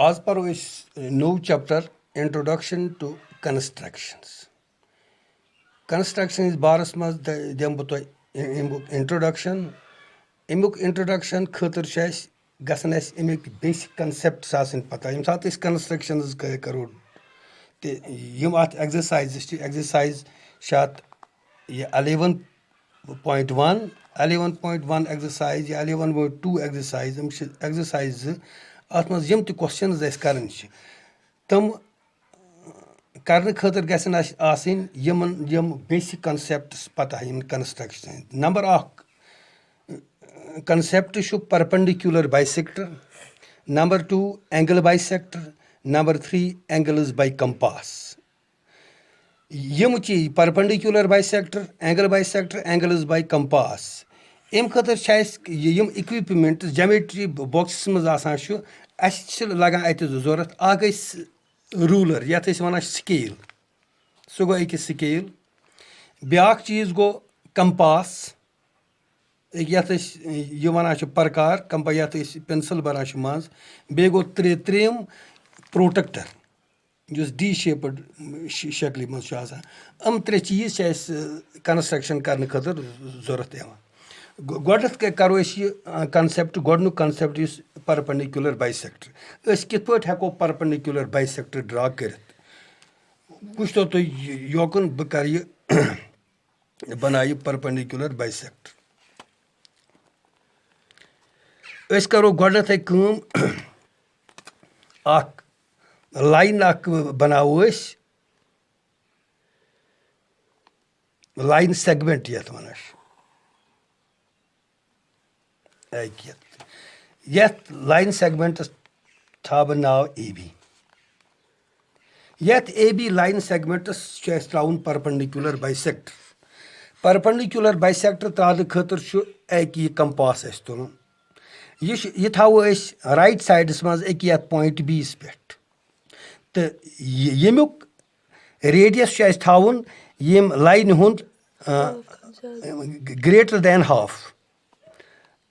आज पढ़ो इस नो chapter introduction to constructions construction इस बारस मज दिम बह तुह इंट्रोडक्शन अमुक इंट्रोडक्शन खतर गसन अमिक बेसिक कंसेप्ट आसन पता यम सात कंस्ट्रक्शन करो तो यम अत एक्सरसाइज ये 11.1 11.1 एक्सरसाइज या 11.2 एक्सरसाइज एक्सरसाइज अत मज यम क्वेश्चन कर तम कर खतर गसन आसन यम बेसिक कंसेप्ट पता यम कंस्ट्रक्शन नंबर अख concept perpendicular bisector number 2 angle bisector number 3 angles by compass यम चीज perpendicular bisector angles by compass अम खतर यम इक्विपमेंट ज्योमेट्री बॉक्स मज लगान अत जरूरत रूलर यथ वन स्केल सह गो अकिस स्केल ब्या चीज गो कंपास यथ वन प्रकार कंपा यथ पेंसिल बना मज बे गो त्रेम प्रोटेक्टर जिस डी शेपड शक्ल मज त्रे चीज कंस्ट्रक्शन करने खतर जरूरत गोडनथ करो कंसेप्ट गोडनुक कंसेप्ट परपेंडिकुलर बाइसेक्टर कित पे हेको परपेंडिकुलर बाइसेक्टर ड्रा कर वुचतो तुम योकन बह कर बना परपेंडिकुलर बाइसेक्टर करो गोडनथ लाइन बनाओ लाइन सेगमेंट यथ वन यथ लाइन सेगमेंटस था बह नाव ए बी यथ ए बी लाइन सेगमेंटस त्राउन परपेंडिकुलर बाइसेक्टर त्राने खतर यह कंपास तुलन यह थो राइट साइडस मज यथ पॉइंट बीस पे तो यमुक रेडियस थोन यम लाइन हुंद ग्रेटर दैन हाफ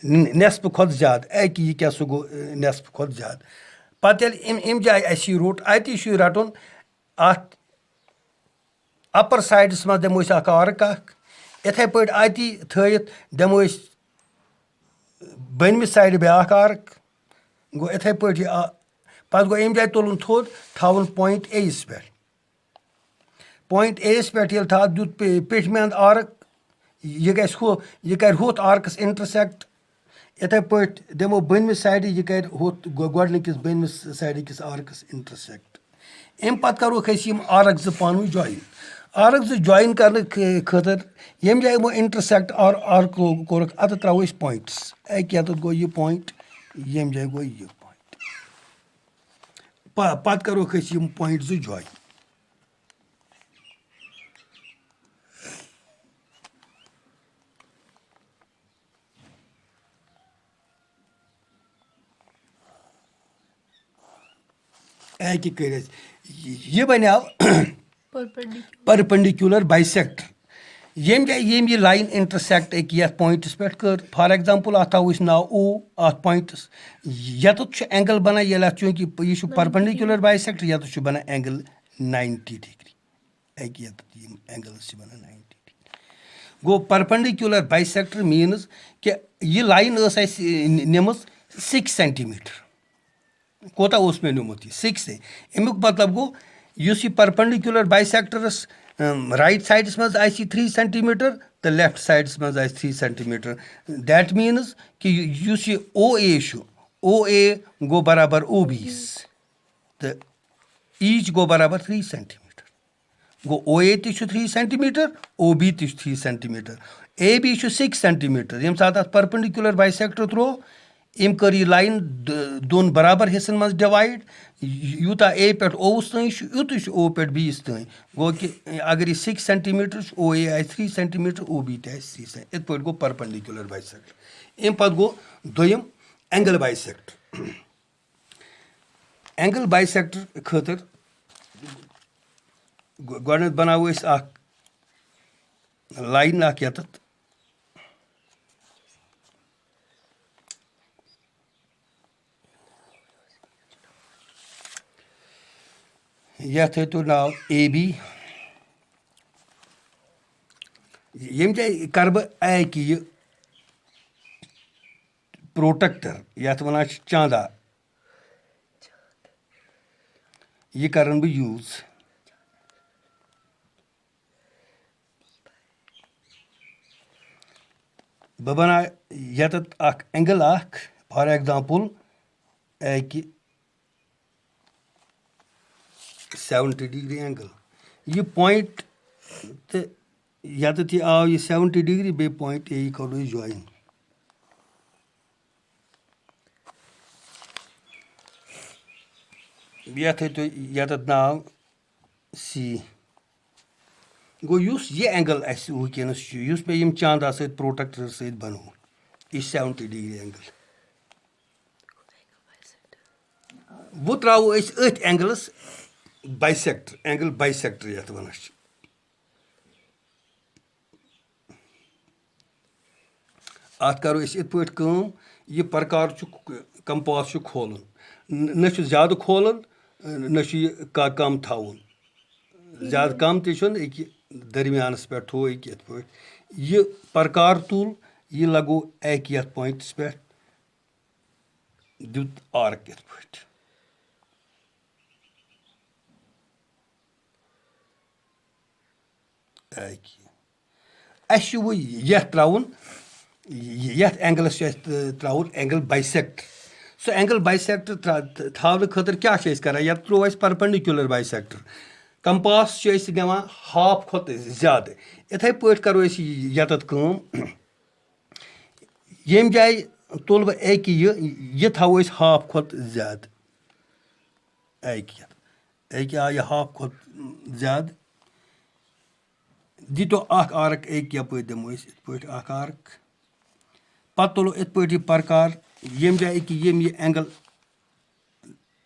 नेसफ खुद ज्यादा यह क्या सह गो नेसफ खुद ज्यादा पत अम जाए रोट अत रटन अत अपर साइडस मज दमो आर्क इथे पे अत थत दमो बनमि साइड ब्या आर्क गो इथे पे पत गो अम जाए तुलन थोद थवन पॉइंट एस पे पॉइंट एस पे था दुत पेटमि अंद आर्क यह कर हुत आर्कस इंटरसेक्ट इथे पे दमो बनमि साइड यह कर हुत गोडनिकिस बनमि साइड किस आर्कस इंटरसेक्ट अम पत करो आर्क जो पान जॉइन आर्क जो जॉइन करने खतर यम जाए वो इंटरसेक्ट और आर्क कोर अत त्रो पॉइंट्स यत गो यह पॉइंट यम जाए गो यह पॉइंट पत करो पॉइंट जो जॉइन कर यह बनो परपेंडिकुलर बाइसेक्टर यम जाए यह लाइन इंटरसेक्ट यथ पॉइंटस पे कर फॉर एग्जांपल अत थो नाव ओ अत पॉइंटस यत एंगल बना ये चूंकि यह परपेंडिकुलर बाइसेक्टर यत बना एंगल 90 डिग्री एंगल्स बना 90 डिग्री गो परपेंडिकुलर बाइसेक्टर मीन्स कि यह लाइन निम 6 सेंटीमीटर कोता मे निमुत 6 अमुक मतलब गो यह परपेंडिकुलर बाइसेक्टरस राइट साइडस मज 3 सेंटीमीटर तो लेफ्ट साइडस मज 3 सेंटीमीटर दैट मीन्स कि ओ ए गो बराबर ओ बीस तो ईच गो बराबर 3 सेंटीमीटर गो O A 3 centimetre O B 3 centimetre A B 6 centimetre यम सात परपेंडिकुलर बाइसेक्टर त्रो अम कर यह लाइन दोन बराबर हिस्सन मज डिवाइड यूता ए पे ओवस तन यूत ओ पे बीस तन गो कि अगर यह 6 सेंटीमीटर ओ ए आए 3 सेंटीमीटर ओ बी ते 3 सेंटीमीटर इत पे गो परपेंडिकुलर बाइसेक्टर अम पत गो दोयम एंगल बाइसेक्टर एंगल बाइसेक्टर खतर गोडनथ बनाओ लाइन यत यथ तो नाव ए बी यम जाए कर बह कि प्रोटेक्टर यथ वन चांदा यह करन बह यूज बह बना यतत एंगल फॉर एग्जांपल कि 70 डिग्री एंगल यह पॉइंट तो यतत यह आव यह 70 डिग्री बे पॉइंट ए करो ज्वाइन यथ तो यतत नाव सी गो यह एंगल वनस मे चांदा सत प्रोटेक्टर सत बनो यह 70 डिग्री एंगल वो त्रो अथ एंगलस बाइसेक्टर एंगल बाइसेक्टर यथ वन अत करो यह प्रकार कंपास खोलन न ज्यादा खोलन न कम थवन ज्यादा कम तक दरमियानस पे थो यह प्रकार तुल यह लगो यथ पॉइंटस पे दुत आर्क यथ पे वो यथ त्राउन यथ एंगलस त्राउन एंगल बाइसेक्टर सो एंगल बाइसेक्टर थावन खतर क्या कर यथ त्रो परपेंडिकुलर बाइसेक्टर कंपास दिवान हाफ खुद ज्यादा इथे पे करो यतत यम जाए तुल बह यह थो हाफ खुद ज्यादा आ यह हाफ खुद ज्यादा दितो आर्क यप दमो इत आर्क पत तुलो इत पे प्रकार यम जाए कि यम यह एंगल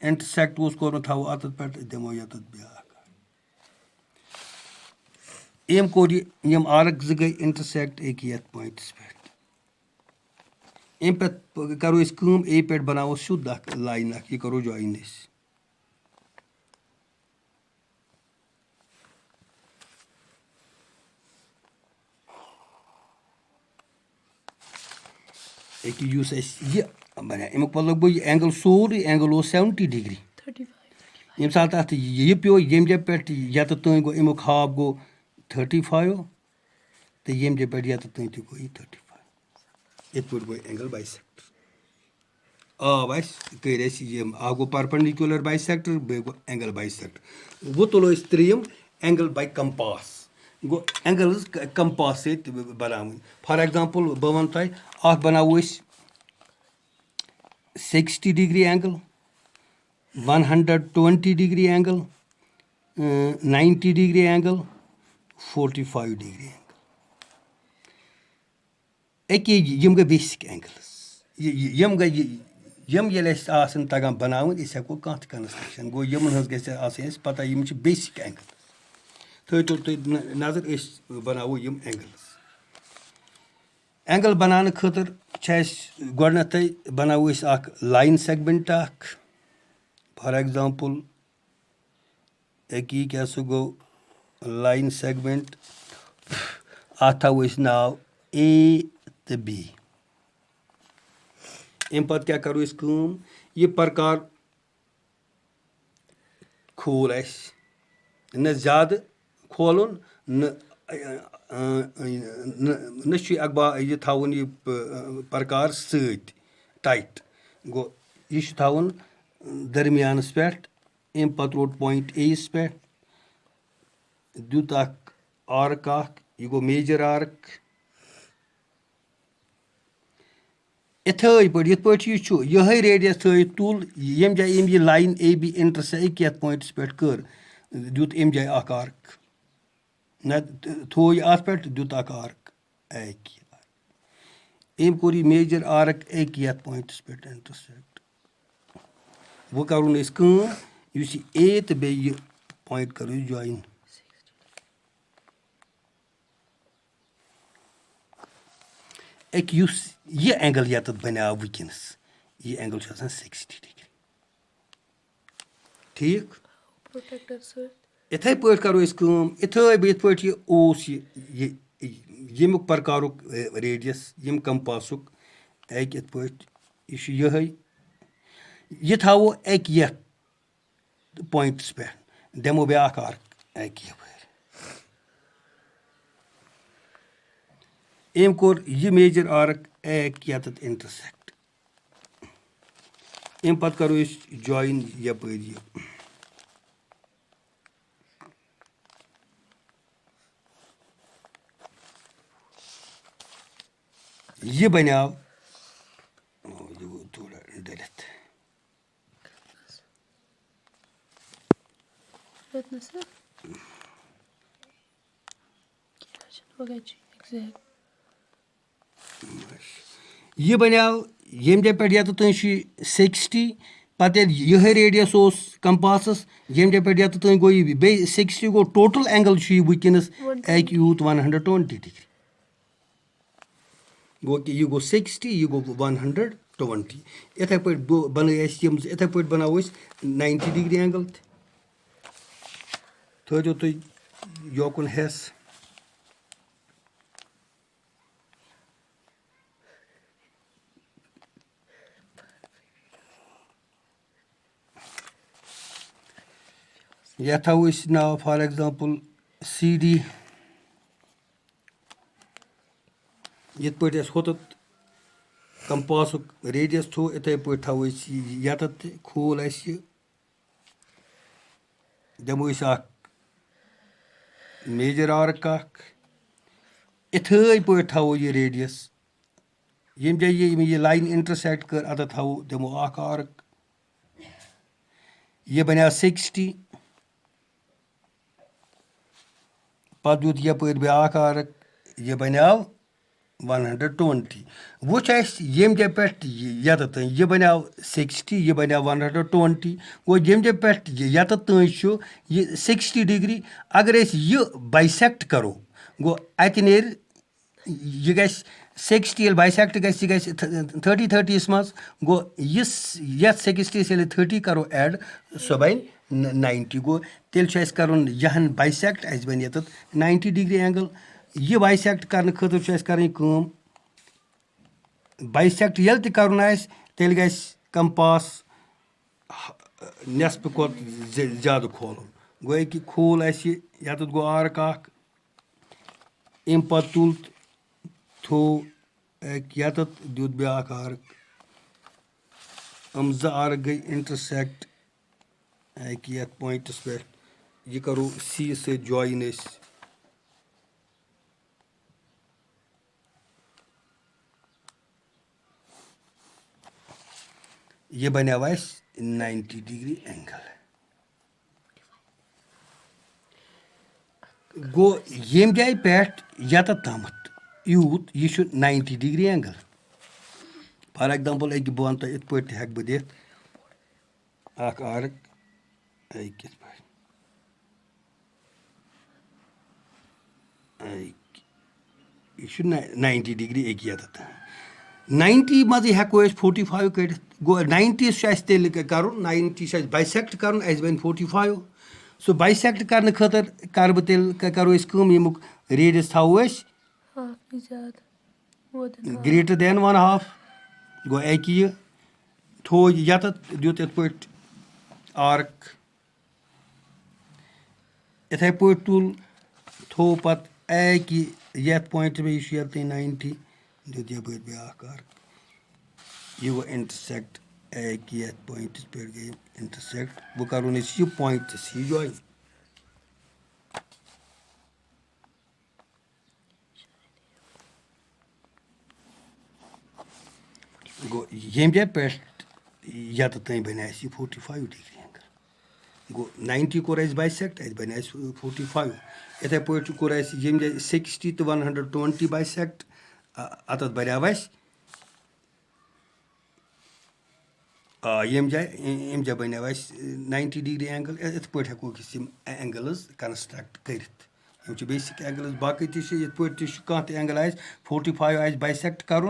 इंटरसेक्ट कोर थो अत पे दमो यत ब्या एम कोर यम आर्क ज गई इंटरसेक्ट यथ पॉइंटस पे अम पे करो ए पे बनाओ सुद लाइन यह करो ज्वाइन यह बना अमुक मतलब गो यह एंगल सोरे एंगल 70 डिग्री यम सात अत यह पे यम जब पे यत तन गो अमुक हाफ गो 35 तो यम जब पे यत तन तक गो 35 इत पे गो एंगल बाइसेक्टर आव कर गो परपेंडिकुलर बाइसेक्टर बे गो एंगल बाइसेक्टर वो तुलो त्रीम एंगल बाय कंपास गो एंगल कंपास सत बनावन फॉर एग्जांपल बह वन तह बनाओ 60 degree angle 120 degree angle 90 degree angle 45 degree angle यम गए बेसिक एंगल्स यम गए यम तगान बनावन हेको कह कंस्ट्रक्शन गो यमन गस पता यम बेसिक एंगल थो तुम नजर बनावो यम एंगल्स एंगल बनाने खतर गोडनथ बनावो लाइन सेगमेंट फॉर एग्जांपल क्या सो गो लाइन सेगमेंट अत थो नाव ए तो बी अम पे क्या करो यह प्रकार खोल न ज्यादा खोलन न अखबार यह थवन यह प्रकार सत टाइट गो यह थवन दरमियानस पे अम पे रोट पॉइंट एस पे दुत आर्क यह गो मेजर आर्क इथे पे यह रेडियस तुल यम जाए यह लाइन ए बी इंटरसेक्ट यथ पॉइंटस पे कर दुत अम जाए आर्क न थो यह अत पे दुत आर्क अम कोर यह मेजर आर्क यथ पॉइंटस पे इंटरसेक्ट वो करुन ए तो बे यह पॉइंट करो ज्वाइन यह एंगल यत बनाव वनस यह एंगल 60 डिग्री ठीक प्रोटेक्टर सर इथे पे करो इथे पे ओस यमुक प्रकारुक रेडियस यम कंपासुक एक इत पे यह थो एक पॉइंट्स पे दमो ब्या आर्क एक अम कोर यह मेजर आर्क एक ये इंटरसेक्ट अम पत करो जॉइन यप यह बनाव यह गो थोड़ा डलित यह बनाव यम जै पे ये तुम 60 पत यह रेडियस कंपासस यम जै पे ये तुम गो बे 60 गो टोटल एंगल वनस एक यूत 120 डिग्री गो कि यह गो 60 यह गो 120 इथे पे बन इथे पे बनाओ 90 डिग्री एंगल थो तुम योकुन हेस यह थो नाव फॉर एग्जांपल CD ये पे होत कंपासुक रेडियस थो इथे पे थो ये खोल दमो मेजर आर्क इथे पे थो यह रेडियस यम जै ये लाइन इंटरसेक्ट कर अत थो दमो आर्क यह बना 60 पत दुत यप ब्या आर्क यह बनाव 120 वो यम जै पे ये यह बनाव 60 यह बनाव 120 गो यम जै पे ये तुम यह 60 डिग्री अगर यह बाइसेक्ट करो गो अत नेर यह ग 60 ये बाइसेक्ट ग 30 मज गो ये 60 ये 30 करो ऐड सो बन 90 गो तेल कर यहन बाइसेक्ट अस बन ये 90 डिग्री एंगल यह बाइसेक्ट करने खतर कर बाइसेक्ट ये तेल गस कंपास नेस्फ खोत ज्यादा खोलन गो कि खोल ये गो आर्क अम पत तुल थो ये दुत ब्या आर्क ज आर्क गई इंटरसेक्ट ये पॉइंटस पे यह करो C से जॉइन यह बनाव 90 डिग्री एंगल गो यम जाय पे ये तमत यूत यह 90 डिग्री एंगल फॉर एग्जांपल एक बह वन इत पे हेक बह दिथ आर्क यह 90 डिग्री एक ये 90 मज हेको 45 कर गो 90 तेल कर 90 बाइसेक्ट कर बन 45 सो बाइसेक्ट करने खतर कर बह तेल करो यमुक रेडियस थो ग्रेटर देन 1/2 गो एक यह थो ये दुत इत पे आर्क इथे पे तुल थो पत एक ये पॉइंट में यह 90 दुत यप ब्या आर्क यह गो इंटरसेक्ट एक ये पॉइंट पे गई इंटरसेक्ट वो करो यह पॉइंट C जॉइन गो यम जै पे ये तुम बन 45 डिग्री एंगल गो 90 कोर बाइसेक्ट बन 45 इथे पे कोर यम जै 60 तो 120 बाइसेक्ट अत बनाव यम जै बनाव 90 डिग्री एंगल इत पे हेको एंगल्स कंस्ट्रक्ट कर बेसिक एंगल्स बाकी पे एंगल 45 बाइसेक्ट कर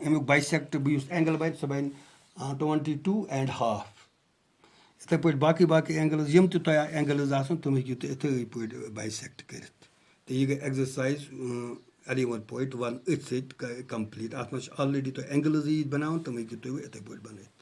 अमुक बाइसेक्ट एंगल बन सह बन 22.5 इतने पे बाकी बाकी एंगल्स यम तो एंगल्स आसन तुम हेकियो तो इथे पे बाइसेक्ट करित तो ये गई एक्सरसाइज 11.1 अथ सत कंप्लीट अत मज ऑलरेडी तो एंगल्स बनावन तुम हेकियो तो इथे पे बनाइत